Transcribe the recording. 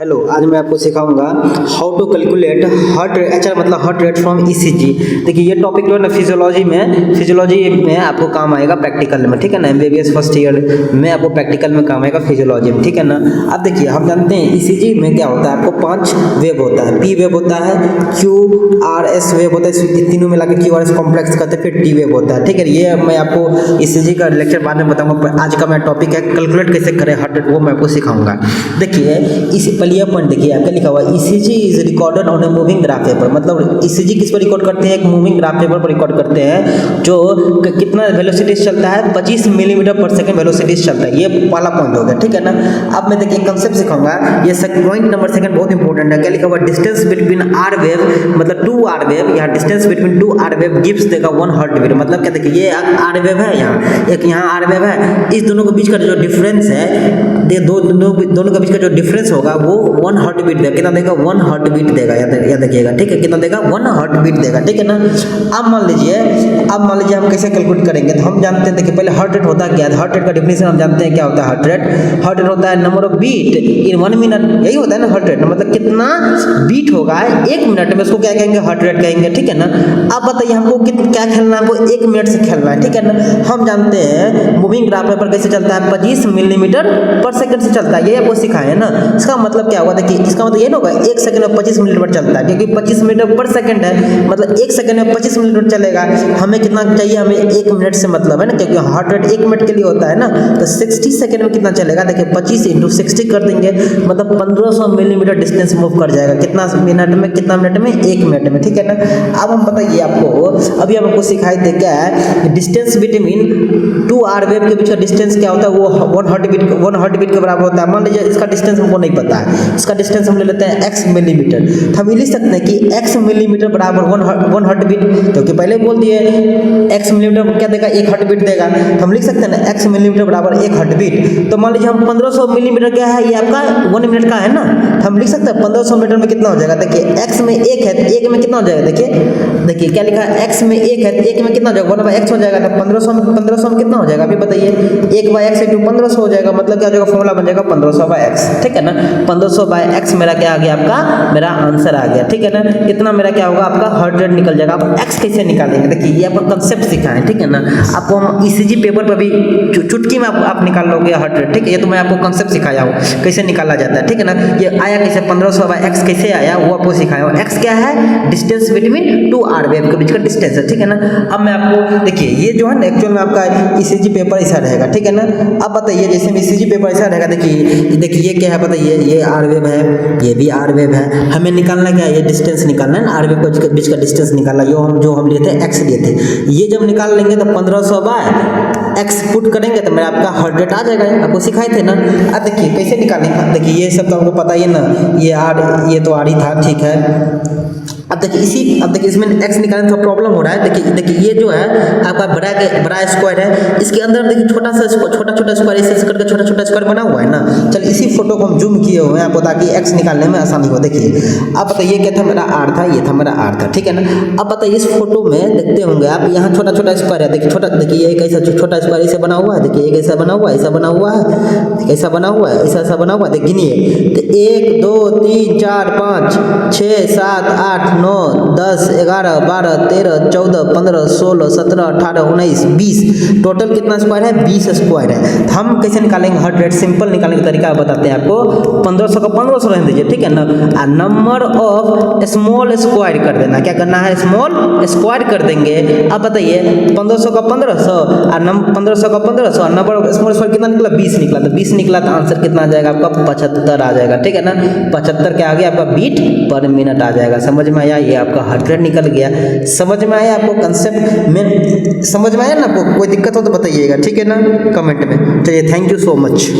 Hello, आज मैं आपको सिखाऊंगा how to calculate heart HR मतलब हार्ट रेट फ्रॉम ईसीजी। देखिए ये टॉपिक जो है ना फिजियोलॉजी में आपको काम आएगा प्रैक्टिकल में, ठीक है ना। एमबीबीएस फर्स्ट ईयर में आपको प्रैक्टिकल में काम आएगा फिजियोलॉजी में, ठीक है ना। अब देखिए हम जानते हैं ईसीजी में क्या होता है, आपको 5 वेव होता है। पी वेव होता है, क्यू आर एस वेव होता है, इस तीनों मिला के क्यू आर एस कॉम्प्लेक्स करते हैं, फिर टी वेव होता है, ठीक है। ये मैं आपको ईसीजी का लेक्चर बाद में बताऊंगा। आज का मेरा टॉपिक है कैलकुलेट कैसे करें हार्ट रेट, वो मैं आपको सिखाऊंगा। देखिए इसी पहले पॉइंट देखिए आपका लिखा हुआ ECG is recorded on a moving graph paper. मतलब ईसीजी किस पर रिकॉर्ड करते हैं, एक मूविंग ग्राफ पेपर पर रिकॉर्ड करते हैं जो कितना वेलोसिटी चलता है, 25 मिलीमीटर पर सेकंड वेलोसिटी चलता है। ये वाला पॉइंट हो गया, ठीक है ना। अब मैं देखिए कंसेप्ट सिखाऊंगा। ये पॉइंट नंबर सेकंड बहुत इंपॉर्टेंट है। क्या लिखा हुआ, डिस्टेंस बिटवीन आर वेव मतलब 2 आर वेव, यहाँ distance between 2 R wave gives देगा 1 हार्ट बीट। मतलब क्या देखिए ये आर वेव है, यहाँ एक यहाँ आर वेव है, इस दोनों के बीच का जो डिफरेंस है, दोनों के बीच का जो डिफरेंस होगा वो 1 हार्ट बीट देगा। कितना देगा, 1 हार्ट बीट देगा, याद रखिएगा, ठीक है। कितना देगा, 1 हार्ट बीट देगा, ठीक है ना। अब मान लीजिए हम कैसे कैलकुलेट करेंगे, तो हम जानते हैं देखिए पहले हार्ट रेट होता क्या है। हार्ट रेट का डेफिनेशन हम जानते हैं क्या होता है। हार्ट रेट होता है number of beat in 1 minute, यही होता है ना हार्ट रेट। मतलब कितना बीट होगा 1 मिनट में, उसको क्या कहेंगे, हार्ट रेट कहेंगे, ठीक है ना। अब बताइए हमको क्या खेलना है, हमको 1 मिनट से खेलना है, ठीक है ना। हम जानते हैं मूविंग ग्राफ पेपर कैसे चलता है, 25 मिलीमीटर पर सेकंड से चलता है, ये आपको सिखाए है ना। इसका मतलब क्या होगा, देखिए इसका मतलब ये ना होगा 1 सेकंड में 25 मिलीमीटर चलता है, क्योंकि 25 मिलीमीटर पर सेकंड है, मतलब 1 सेकंड में 25 मिलीमीटर चलेगा। हमें कितना चाहिए, हमें 1 मिनट से मतलब है ना, क्योंकि हार्ट रेट 1 मिनट के लिए होता है ना। तो 60 सेकंड में कितना चलेगा, देखिए 25 × 60 कर देंगे, मतलब 1500 मिलीमीटर डिस्टेंस मूव कर जाएगा। कितना मिनट में, 1 मिनट में, ठीक है ना। अब हम बताइए आपको, अभी हम आपको सिखाई थे क्या है, डिस्टेंस बिटवीन 2 आर वेव के बीच का डिस्टेंस क्या होता है, वो 1 हार्ट बीट के बराबर होता है। मान लीजिए इसका डिस्टेंस हमको नहीं पता है, इसका डिस्टेंस हम ले लेते हैं x मिलीमीटर। तो हम लिख सकते हैं कि x मिलीमीटर बराबर 1 हार्ट बीट, क्योंकि पहले बोल दिए x मिलीमीटर क्या देगा, 1 हार्ट बीट देगा। तो हम लिख सकते हैं ना x मिलीमीटर बराबर 1 हार्ट बीट। तो मान लीजिए हम 1500 मिलीमीटर क्या है, ये आपका 1 मिनट का है ना। तो हम लिख सकते हैं 1500 मीटर में कितना हो जाएगा, देखिए x में 1 है, 1 में कितना हो जाएगा, देखिए क्या लिखा है, x में 1 है, 1 में कितना हो जाएगा, 1/x हो जाएगा। तो 1500 में कितना हो जाएगा, अभी बताइए, 1/x × 1500 हो जाएगा। मतलब क्या हो जाएगा, फॉर्मूला बन जाएगा 1500/x, ठीक है ना। 1500/x मेरा क्या आ गया, आपका मेरा आंसर आ गया, ठीक है ना। इतना मेरा क्या होगा, आपका हार्ट रेट निकल जाएगा। आप x कैसे निकालेंगे, देखिए ये आपको कंसेप्ट सिखाएं, ठीक है ना। आपको हम ईसीजी पेपर पर भी चुटकी में आप निकाल लोगे हार्ट रेट, ठीक है। ये तो मैं आपको कंसेप्ट सिखाया हूँ कैसे निकाला जाता है, ठीक है ना। ये आया कैसे, 1500/x कैसे आया वो आपको सिखाया हूँ। x क्या है, डिस्टेंस बिटवीन 2 आर वेव के बीच का डिस्टेंस है, ठीक है ना। अब मैं आपको देखिए ये जो है ना एक्चुअल में आपका ईसीजी पेपर ऐसा रहेगा, ठीक है ना। अब बताइए जैसे ईसीजी पेपर ऐसा रहेगा, देखिए ये क्या है, बताइए ये आर वेव है, ये भी आर वेव है। हमें निकालना क्या है, ये डिस्टेंस निकालना है ना, आर वेव के बीच का डिस्टेंस निकालना। जो हम लिए थे x लिए थे, ये जब निकाल लेंगे तो 1500/x पुट करेंगे तो मेरा आपका हार्ट रेट आ जाएगा। आपको सिखाए थे ना। अब देखिए कैसे निकालेंगे, देखिए ये सब तो हमको पता ही है ना, ये तो आर ही था, ठीक है। अब देखिए इसमें x निकालने का प्रॉब्लम हो रहा है। देखिए ये जो है आपका बड़ा स्क्वायर है, इसके अंदर देखिए छोटा स्क्वायर, इसे करके छोटा स्क्वायर बना हुआ है ना। चलिए इसी फोटो को हम जूम किए हुए हैं आपको, ताकि x निकालने में आसानी हो। देखिए अब बताइए क्या था, मेरा r था, ये था मेरा r था, ठीक है ना। अब बताइए इस फोटो में देखते होंगे आप, यहाँ छोटा स्क्वायर है, देखिए ये कैसा छोटा स्क्वायर ऐसे बना हुआ है, देखिए ये कैसा बना हुआ है, ऐसा बना हुआ है, ऐसा बना हुआ है, ऐसा बना हुआ है। देखिए गिनिए तो 1 2 3 4 5 6 7 8 9 10 11 12 13 14 15 16 17 18 19 20, टोटल कितना स्क्वायर है, 20 स्क्वायर है। हम कैसे निकालेंगे हार्ट रेट, सिंपल निकालने का तरीका बताते हैं आपको। 1500 का 1500 रहने दीजिए, ठीक है ना। नंबर ऑफ स्मॉल स्क्वायर कर देना, क्या करना है, स्मॉल स्क्वायर कर देंगे। अब बताइए 1500 का 1500 और 1500 का 1500, नंबर ऑफ स्मॉल स्क्वायर कितना निकला, 20 निकला। तो 20 निकला तो आंसर कितना आ जाएगा आपका, 75 आ जाएगा, ठीक है ना। 75 क्या आ गया आपका, बीट पर मिनट आ जाएगा। समझ में आया, ये आपका हार्ट रेट निकल गया। समझ में आया आपको, कंसेप्ट में समझ में आया ना आपको, कोई दिक्कत हो तो बताइएगा, ठीक है ना, कमेंट में। चलिए थैंक यू सो मच।